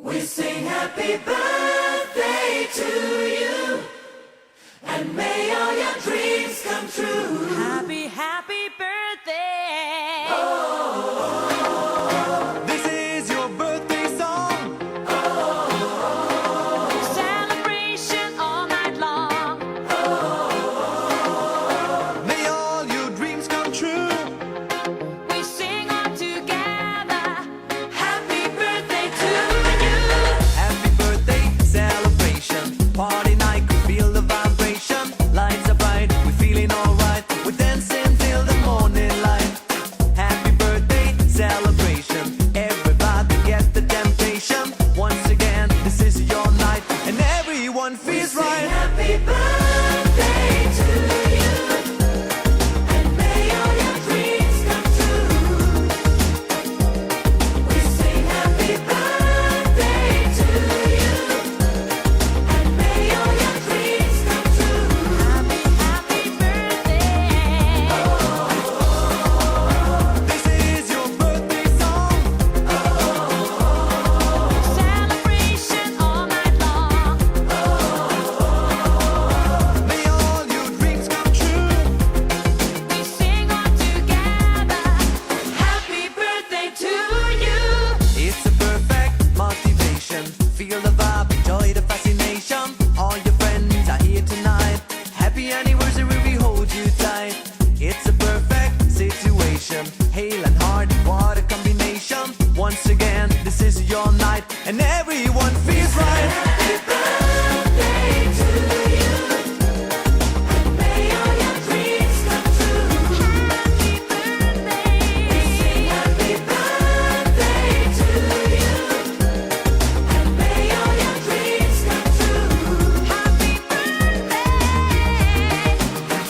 We sing happy birthday to you, and may all your dreams come true. Happy, happy birthday. This is your birthday song. Celebration all night long. May all your dreams come true. We sing all together. Happy birthday to you. Happy birthday celebration. Party night, could feel the vibration. Lights are bright, we're feeling alright. We're dancing till the morning light. Happy birthday celebration. Everybody get the temptation. Once again, this is your night, and everyone feels right. Happy birthday to you, and may all your dreams come true. We sing happy birthday to you, and may all your dreams come true. Happy, happy birthday. This is your birthday song. Celebration all night long. May all your dreams come true. We sing all together. Happy birthday to you. It's a perfect motivation. Feel the vibe, enjoy the fascination. All your friends are here tonight. Happy anniversary, we hold you tight. It's a perfect situation. Hale and hard, what a combination. Once again, this is your night, and everyone feels right. Happy birthday to you, and may all your dreams come true. Happy birthday. We sing happy birthday to you, and may all your dreams come true. Happy birthday.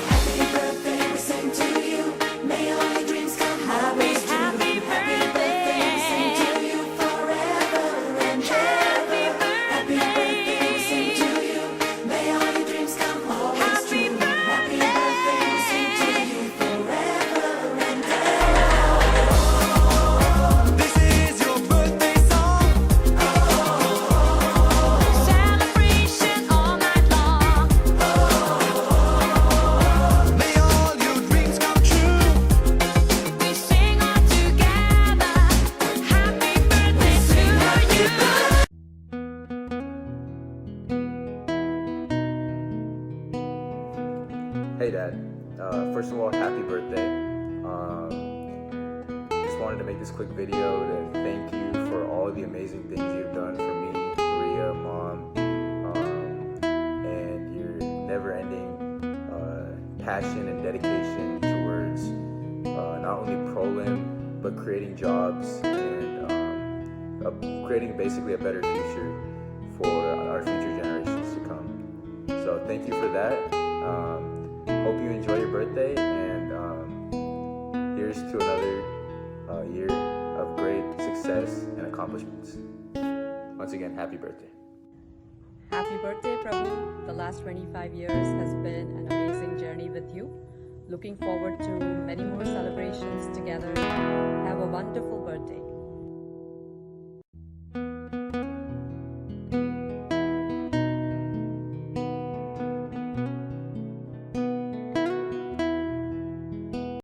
Happy birthday, we sing to you. May all your dreams come always true. Happy birthday. We sing to you forever and ever. Happy birthday, we sing to you. May all your dreams come always Happy true. Happy birthday, we sing to you forever and ever. This is your birthday song. Celebration all night long. May all your dreams come true. We sing all together. Happy birthday to you. Hey Dad, first of all, happy birthday. Just wanted to make this quick video to thank you for all the amazing things you've done for me, Maria, Mom, and your never-ending passion and dedication towards not only PROLIM, but creating jobs and creating basically a better future for our future generations to come. So thank you for that. Hope you enjoy your birthday, and here's to another year of great success and accomplishments. Once again, happy birthday. Happy birthday, Prabhu. The last 25 years has been an amazing journey with you. Looking forward to many more celebrations together.